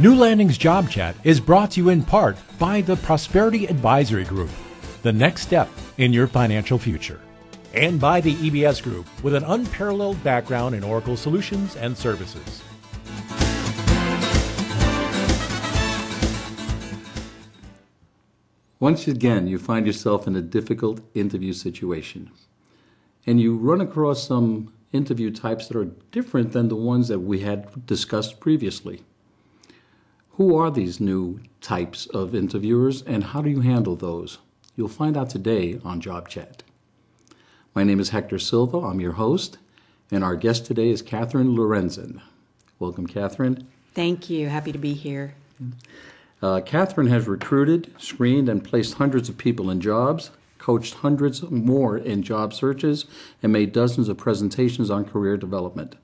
New Landing's Job Chat is brought to you in part by the Prosperity Advisory Group, the next step in your financial future, and by the EBS Group with an unparalleled background in Oracle solutions and services. Once again, you find yourself in a difficult interview situation, and you run across some interview types that are different than the ones that we had discussed previously. Who are these new types of interviewers, and how do you handle those? You'll find out today on Job Chat. My name is Hector Silva. I'm your host, and our guest today is Kathryn Lorenzen. Welcome, Kathryn. Thank you. Happy to be here. Kathryn has recruited, screened, and placed hundreds of people in jobs, coached hundreds more in job searches, and made dozens of presentations on career development.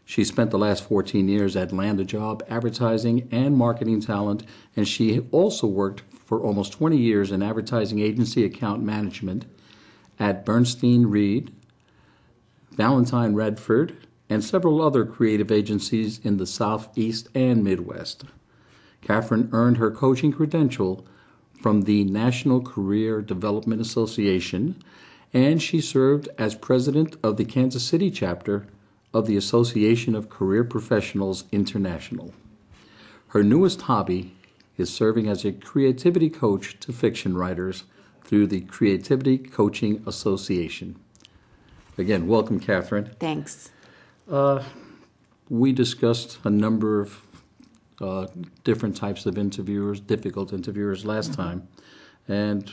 She spent the last 14 years at LandaJob Advertising and Marketing Talent, and she also worked for almost 20 years in advertising agency account management at Bernstein Reed, Valentine Redford, and several other creative agencies in the Southeast and Midwest. Kathryn earned her coaching credential from the National Career Development Association, and she served as president of the Kansas City chapter of the Association of Career Professionals International. Her newest hobby is serving as a creativity coach to fiction writers through the Creativity Coaching Association. Again, welcome, Kathryn. Thanks. We discussed a number of different types of interviewers, difficult interviewers last time. And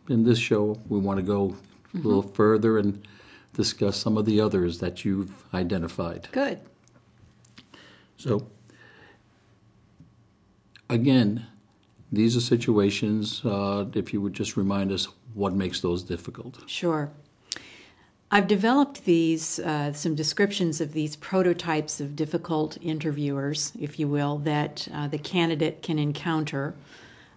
in this show, we want to go a little further and discuss some of the others that you've identified. Good. So, again, these are situations, if you would just remind us what makes those difficult. Sure. I've developed these, some descriptions of these prototypes of difficult interviewers, if you will, that the candidate can encounter,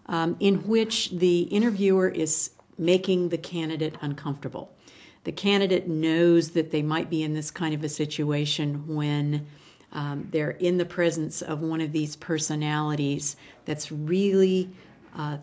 in which the interviewer is making the candidate uncomfortable. The candidate knows that they might be in this kind of a situation when they're in the presence of one of these personalities that's really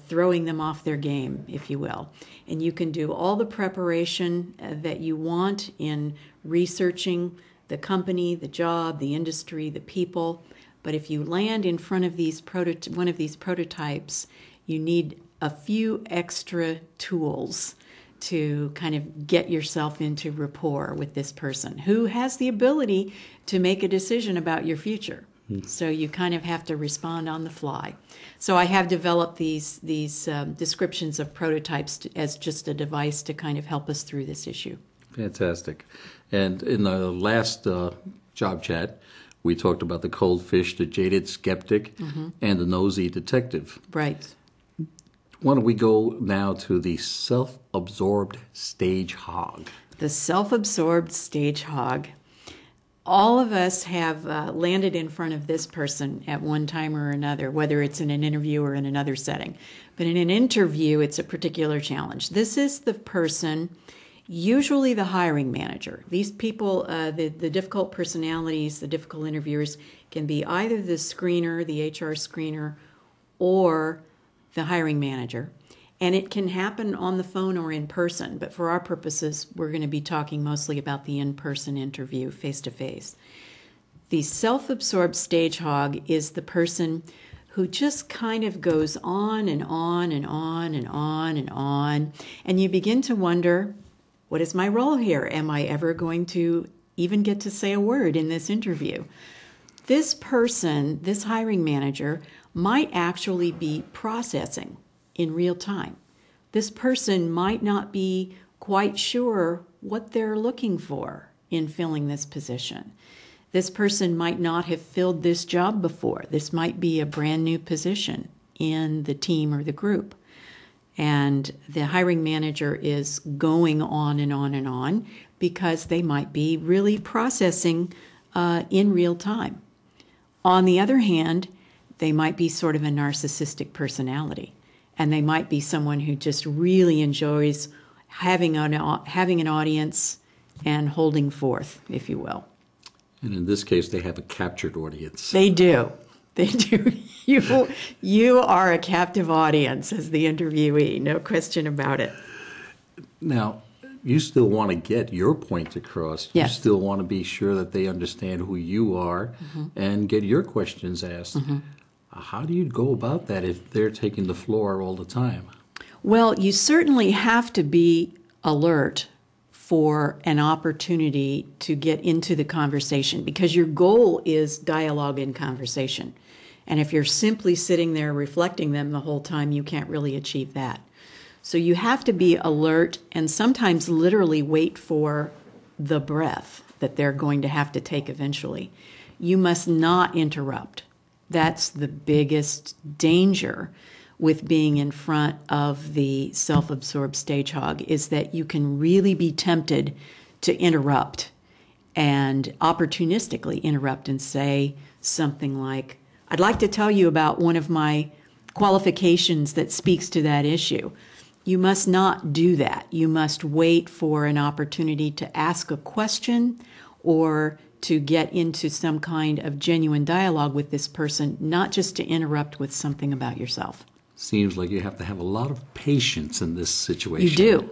throwing them off their game, if you will. And you can do all the preparation that you want in researching the company, the job, the industry, the people. But if you land in front of these one of these prototypes, you need a few extra tools to kind of get yourself into rapport with this person who has the ability to make a decision about your future. So you kind of have to respond on the fly. So I have developed these descriptions of prototypes as just a device to kind of help us through this issue. Fantastic. And in the last job chat, we talked about the cold fish, the Jaded Skeptic, and the Nosy Detective. Right. Why don't we go now to the Self-Absorbed Stage Hog? The Self-Absorbed Stage Hog. All of us have landed in front of this person at one time or another, whether it's in an interview or in another setting. But in an interview, it's a particular challenge. This is the person, usually the hiring manager. These people, the difficult personalities, the difficult interviewers, can be either the screener, the HR screener, or the hiring manager. And it can happen on the phone or in person, but for our purposes, we're going to be talking mostly about the in-person interview, face-to-face. The self-absorbed stage hog is the person who just kind of goes on and on and on and on and on, and you begin to wonder, what is my role here? Am I ever going to even get to say a word in this interview? This person, this hiring manager, might actually be processing in real time. This person might not be quite sure what they're looking for in filling this position. This person might not have filled this job before. This might be a brand new position in the team or the group. And the hiring manager is going on and on and on because they might be really processing in real time. On the other hand, they might be sort of a narcissistic personality. And they might be someone who just really enjoys having an audience and holding forth, if you will. And in this case, they have a captured audience. They do. They do. You are a captive audience as the interviewee, no question about it. Now, you still want to get your point across. Yes. You still want to be sure that they understand who you are and get your questions asked. How do you go about that if they're taking the floor all the time? Well, you certainly have to be alert for an opportunity to get into the conversation, because your goal is dialogue and conversation. And if you're simply sitting there reflecting them the whole time, you can't really achieve that. So you have to be alert and sometimes literally wait for the breath that they're going to have to take eventually. You must not interrupt. That's the biggest danger with being in front of the self-absorbed stage hog, is that you can really be tempted to interrupt and opportunistically interrupt and say something like, I'd like to tell you about one of my qualifications that speaks to that issue. You must not do that. You must wait for an opportunity to ask a question or to get into some kind of genuine dialogue with this person, not just to interrupt with something about yourself. Seems like you have to have a lot of patience in this situation. You do.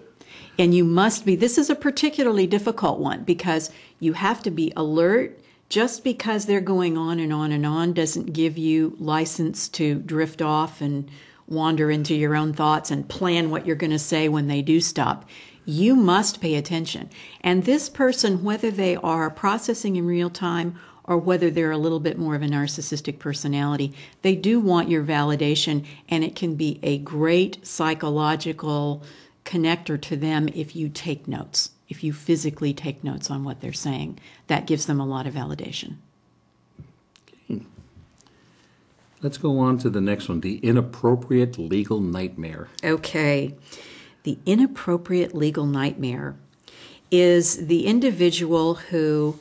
And you must be. This is a particularly difficult one because you have to be alert. Just because they're going on and on and on doesn't give you license to drift off and wander into your own thoughts and plan what you're going to say when they do stop. You must pay attention. And this person, whether they are processing in real time or whether they're a little bit more of a narcissistic personality, they do want your validation, and it can be a great psychological connector to them if you take notes, if you physically take notes on what they're saying. That gives them a lot of validation. Okay. Let's go on to the next one, the inappropriate legal nightmare. Okay. The inappropriate legal nightmare is the individual who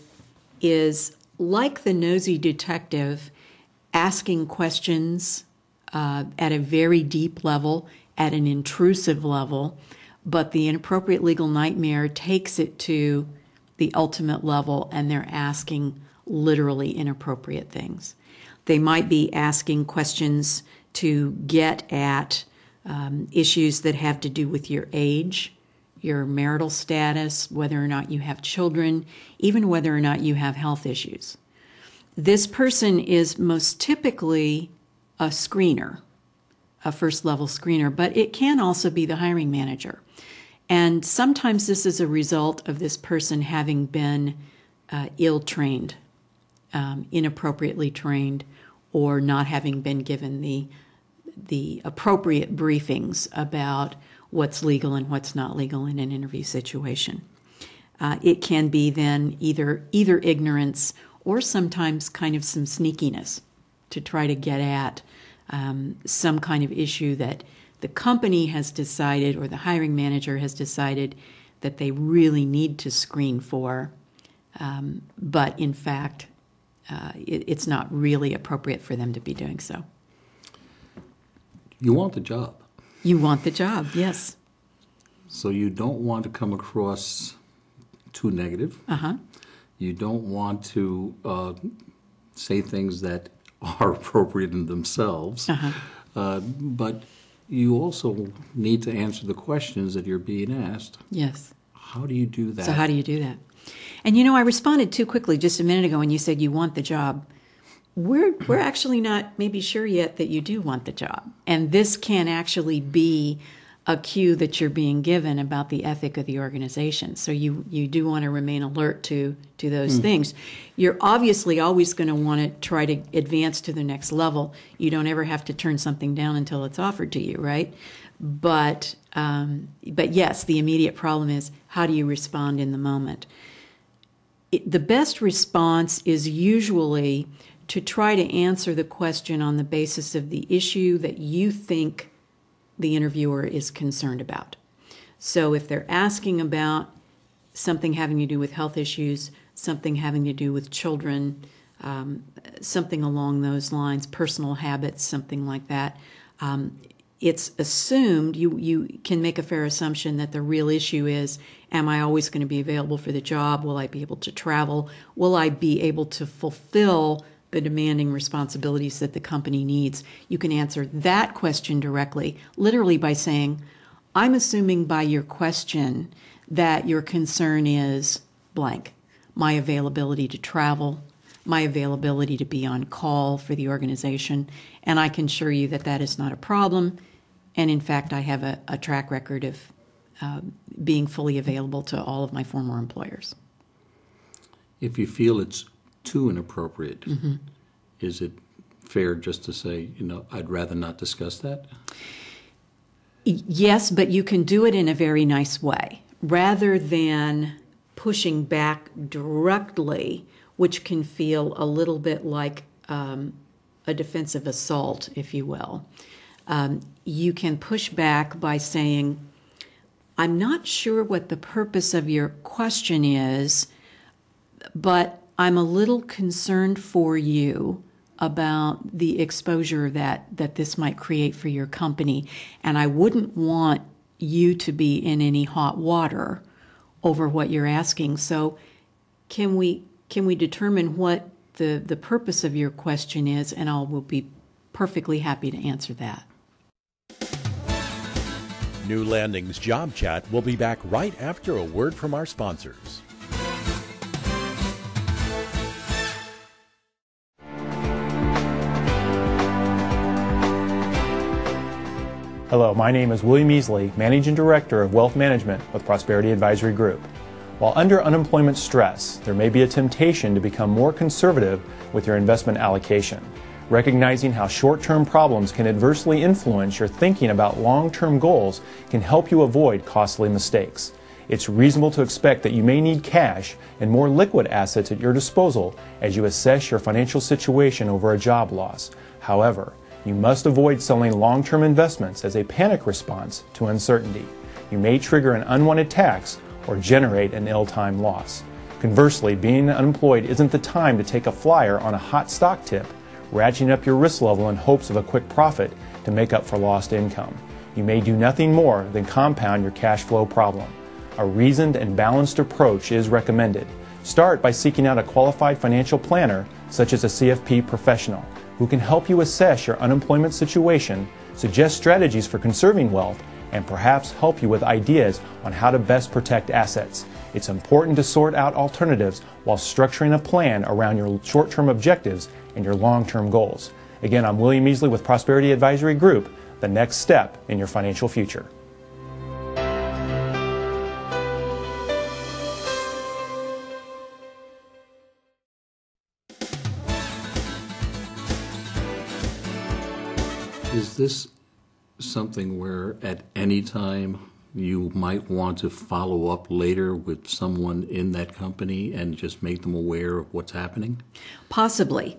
is like the nosy detective, asking questions at a very deep level, at an intrusive level, but the inappropriate legal nightmare takes it to the ultimate level, and they're asking literally inappropriate things. They might be asking questions to get at issues that have to do with your age, your marital status, whether or not you have children, even whether or not you have health issues. This person is most typically a screener, a first-level screener, but it can also be the hiring manager. And sometimes this is a result of this person having been ill-trained, inappropriately trained, or not having been given the appropriate briefings about what's legal and what's not legal in an interview situation. It can be then either ignorance or sometimes kind of some sneakiness to try to get at some kind of issue that the company has decided or the hiring manager has decided that they really need to screen for, but in fact, it's not really appropriate for them to be doing so. You want the job. You want the job, yes. So you don't want to come across too negative. Uh-huh. You don't want to say things that are appropriate in themselves. Uh-huh. But you also need to answer the questions that you're being asked. Yes. How do you do that? So how do you do that? And I responded too quickly just a minute ago when you said you want the job. We're actually not maybe sure yet that you do want the job. And this can actually be a cue that you're being given about the ethic of the organization. So you do want to remain alert to those things. You're obviously always going to want to try to advance to the next level. You don't ever have to turn something down until it's offered to you, right? But yes, the immediate problem is, how do you respond in the moment? The best response is usually to try to answer the question on the basis of the issue that you think the interviewer is concerned about. So if they're asking about something having to do with health issues, something having to do with children, something along those lines, personal habits, something like that, it's assumed, you can make a fair assumption that the real issue is, am I always going to be available for the job? Will I be able to travel? Will I be able to fulfill the demanding responsibilities that the company needs, you can answer that question directly, literally by saying, I'm assuming by your question that your concern is blank, my availability to travel, my availability to be on call for the organization, and I can assure you that that is not a problem. And in fact, I have a track record of being fully available to all of my former employers. If you feel it's too inappropriate, is it fair just to say, I'd rather not discuss that? Yes, but you can do it in a very nice way, rather than pushing back directly, which can feel a little bit like a defensive assault, if you will. You can push back by saying, I'm not sure what the purpose of your question is, but I'm a little concerned for you about the exposure that this might create for your company, and I wouldn't want you to be in any hot water over what you're asking. So can we determine what the purpose of your question is, and I will be perfectly happy to answer that. New Landing's Job Chat will be back right after a word from our sponsors. Hello, my name is William Easley, Managing Director of Wealth Management with Prosperity Advisory Group. While under unemployment stress, there may be a temptation to become more conservative with your investment allocation. Recognizing how short-term problems can adversely influence your thinking about long-term goals can help you avoid costly mistakes. It's reasonable to expect that you may need cash and more liquid assets at your disposal as you assess your financial situation over a job loss. However, you must avoid selling long-term investments as a panic response to uncertainty. You may trigger an unwanted tax or generate an ill-timed loss. Conversely, being unemployed isn't the time to take a flyer on a hot stock tip, ratcheting up your risk level in hopes of a quick profit to make up for lost income. You may do nothing more than compound your cash flow problem. A reasoned and balanced approach is recommended. Start by seeking out a qualified financial planner, such as a CFP professional, who can help you assess your unemployment situation, suggest strategies for conserving wealth, and perhaps help you with ideas on how to best protect assets. It's important to sort out alternatives while structuring a plan around your short-term objectives and your long-term goals. Again, I'm William Easley with Prosperity Advisory Group, the next step in your financial future. Is this something where at any time you might want to follow up later with someone in that company and just make them aware of what's happening? Possibly.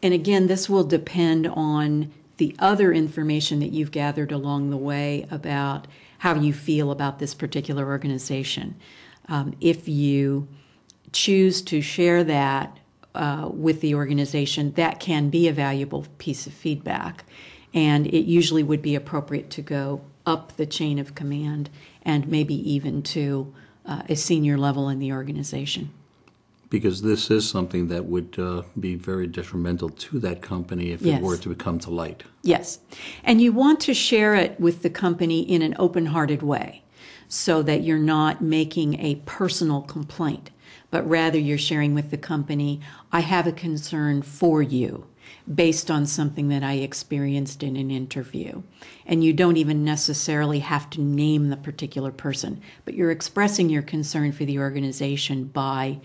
And again, this will depend on the other information that you've gathered along the way about how you feel about this particular organization. If you choose to share that with the organization, that can be a valuable piece of feedback. And it usually would be appropriate to go up the chain of command and maybe even to a senior level in the organization. Because this is something that would be very detrimental to that company if Yes. it were to come to light. Yes. And you want to share it with the company in an open-hearted way so that you're not making a personal complaint, but rather you're sharing with the company, I have a concern for you based on something that I experienced in an interview. And you don't even necessarily have to name the particular person, but you're expressing your concern for the organization by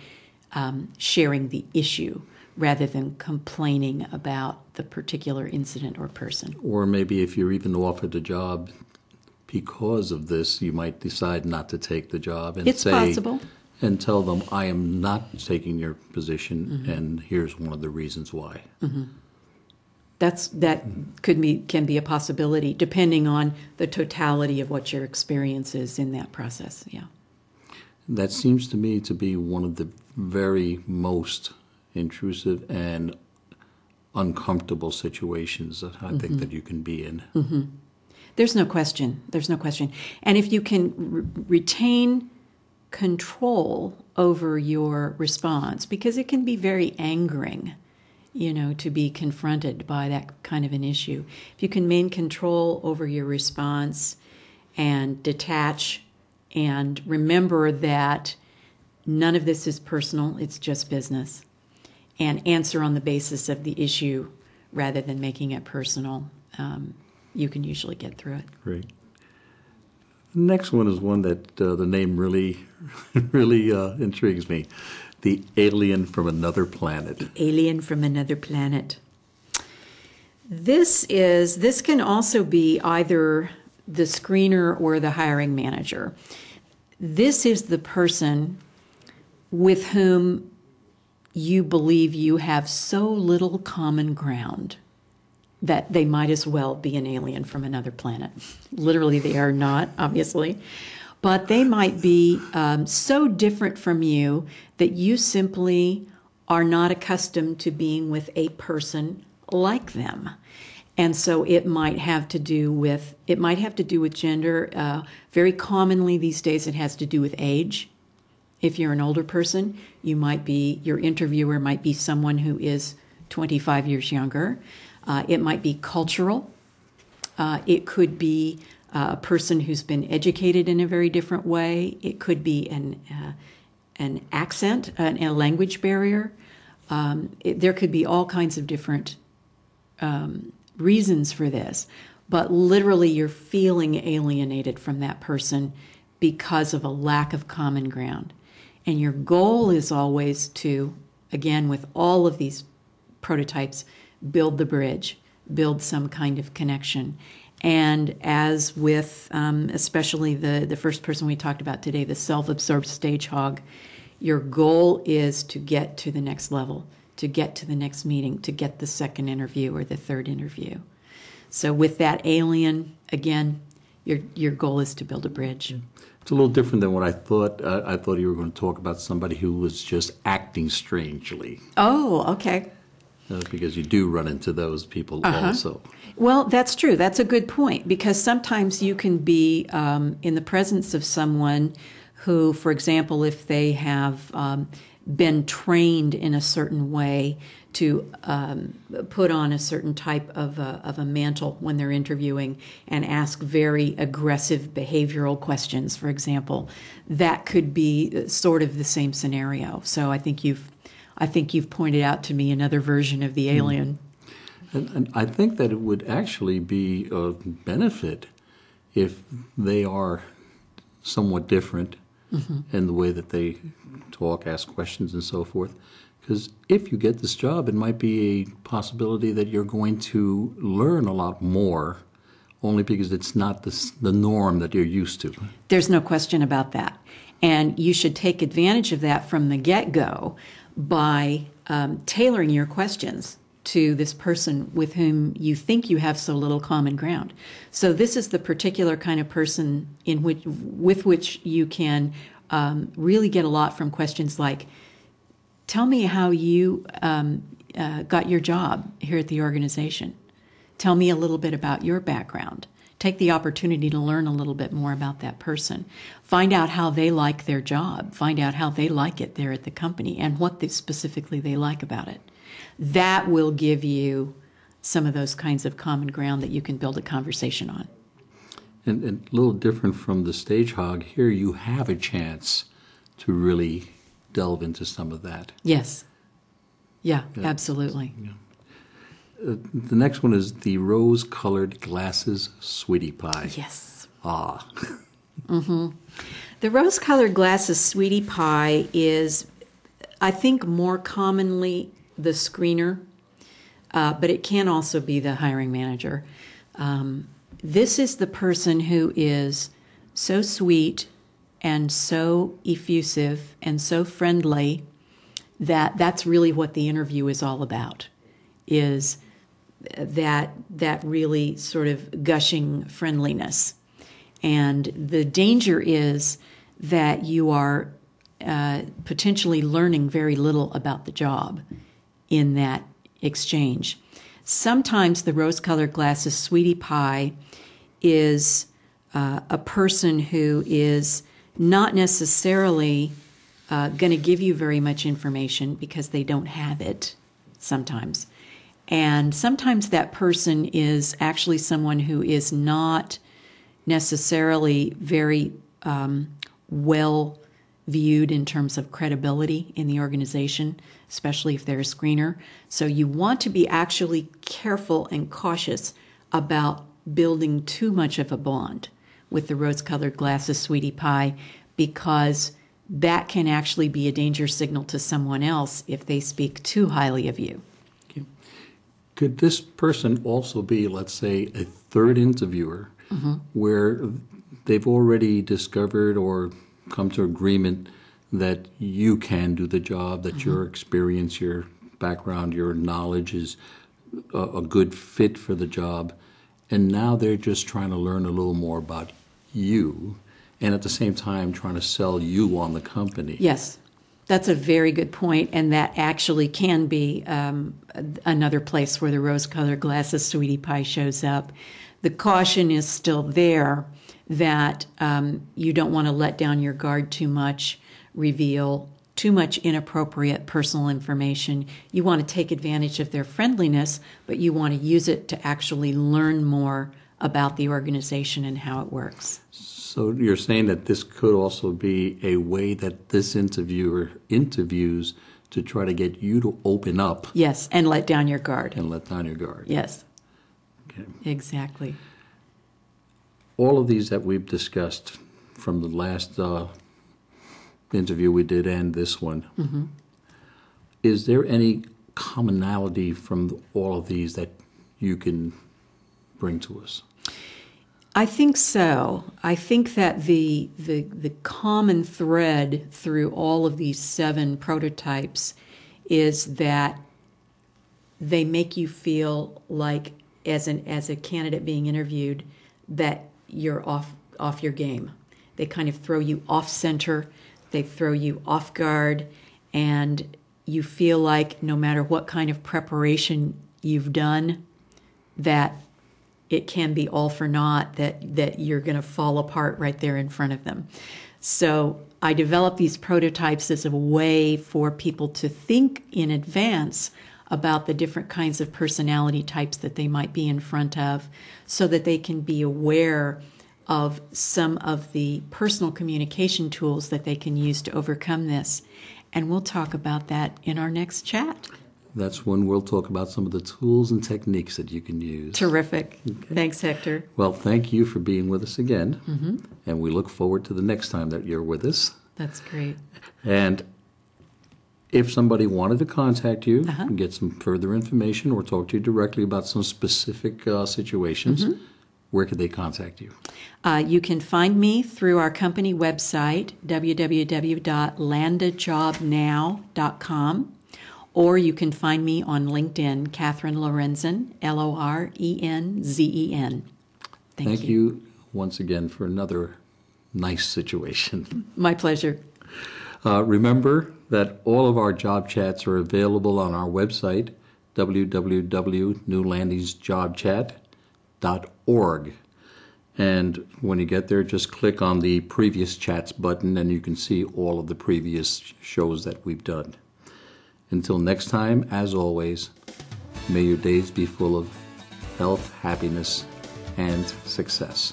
sharing the issue rather than complaining about the particular incident or person. Or maybe if you're even offered a job because of this, you might decide not to take the job and It's possible. And tell them, I am not taking your position, and here's one of the reasons why. That can be a possibility depending on the totality of what your experience is in that process. Yeah. That seems to me to be one of the very most intrusive and uncomfortable situations that I think that you can be in. There's no question. There's no question. And if you can retain control over your response, because it can be very angering to be confronted by that kind of an issue. If you can maintain control over your response and detach and remember that none of this is personal, it's just business, and answer on the basis of the issue rather than making it personal, you can usually get through it. Great. The next one is one that the name really, really intrigues me. The alien from another planet. The alien from another planet. This can also be either the screener or the hiring manager. This is the person with whom you believe you have so little common ground that they might as well be an alien from another planet. Literally, they are not, obviously. But they might be so different from you that you simply are not accustomed to being with a person like them. And so it might have to do with gender. Very commonly these days it has to do with age. If you're an older person, your interviewer might be someone who is 25 years younger. It might be cultural. It could be a person who's been educated in a very different way. It could be an accent, a language barrier. There could be all kinds of different reasons for this. But literally you're feeling alienated from that person because of a lack of common ground. And your goal is always to, again, with all of these prototypes, build the bridge, build some kind of connection. And as with especially the first person we talked about today, the self-absorbed stage hog, your goal is to get to the next level, to get to the next meeting, to get the second interview or the third interview. So with that alien, again, your goal is to build a bridge. It's a little different than what I thought. I thought you were going to talk about somebody who was just acting strangely. Oh, okay. Because you do run into those people also. Well, that's true. That's a good point, because sometimes you can be in the presence of someone who, for example, if they have been trained in a certain way to put on a certain type of a mantle when they're interviewing and ask very aggressive behavioral questions, for example, that could be sort of the same scenario. So I think you've pointed out to me another version of the alien. And I think that it would actually be a benefit if they are somewhat different in the way that they talk, ask questions, and so forth. Because if you get this job, it might be a possibility that you're going to learn a lot more, only because it's not the norm that you're used to. There's no question about that. And you should take advantage of that from the get-go by tailoring your questions to this person with whom you think you have so little common ground. So this is the particular kind of person with which you can really get a lot from questions like, tell me how you got your job here at the organization. Tell me a little bit about your background. Take the opportunity to learn a little bit more about that person. Find out how they like their job. Find out how they like it there at the company and what specifically they like about it. That will give you some of those kinds of common ground that you can build a conversation on. And a little different from the stage hog, here you have a chance to really delve into some of that. Yes. Yeah, absolutely. Yeah. The next one is the rose-colored glasses sweetie pie. Yes. Ah. The rose-colored glasses sweetie pie is, I think, more commonly the screener, but it can also be the hiring manager. This is the person who is so sweet and so effusive and so friendly that that's really what the interview is all about, is that really sort of gushing friendliness. And the danger is that you are potentially learning very little about the job in that exchange. Sometimes the rose-colored glasses sweetie pie is a person who is not necessarily going to give you very much information because they don't have it. sometimes. And sometimes that person is actually someone who is not necessarily very well viewed in terms of credibility in the organization, especially if they're a screener. So you want to be actually careful and cautious about building too much of a bond with the rose-colored glasses sweetie pie, because that can actually be a danger signal to someone else if they speak too highly of you. Okay. Could this person also be, let's say, a third interviewer where they've already discovered or come to agreement that you can do the job, that your experience, your background, your knowledge is a good fit for the job, and now they're just trying to learn a little more about you, and at the same time trying to sell you on the company? Yes, that's a very good point, and that actually can be another place where the rose-colored glasses sweetie pie shows up. The caution is still there that you don't want to let down your guard too much, reveal too much inappropriate personal information. You want to take advantage of their friendliness, but you want to use it to actually learn more about the organization and how it works. So you're saying that this could also be a way that this interviewer interviews to try to get you to open up. Yes, and let down your guard. And let down your guard. Yes. Okay. Exactly. All of these that we've discussed from the last interview we did and this one, is there any commonality from all of these that you can bring to us? I think so. I think that the common thread through all of these 7 prototypes is that they make you feel like, as a candidate being interviewed, that you're off your game. They kind of throw you off center, they throw you off guard, and you feel like no matter what kind of preparation you've done, that it can be all for naught, that you're going to fall apart right there in front of them. So I developed these prototypes as a way for people to think in advance about the different kinds of personality types that they might be in front of, so that they can be aware of some of the personal communication tools that they can use to overcome this. And we'll talk about that in our next chat. That's when we'll talk about some of the tools and techniques that you can use. Terrific. Okay. Thanks, Hector. Well, thank you for being with us again. And we look forward to the next time that you're with us. That's great. And if somebody wanted to contact you and get some further information or talk to you directly about some specific situations, where could they contact you? You can find me through our company website, www.landajobnow.com, or you can find me on LinkedIn, Kathryn Lorenzen, Lorenzen. Thank you once again for another nice situation. My pleasure. Remember that all of our job chats are available on our website, www.newlandysjobchat.org. And when you get there, just click on the previous chats button and you can see all of the previous shows that we've done. Until next time, as always, may your days be full of health, happiness, and success.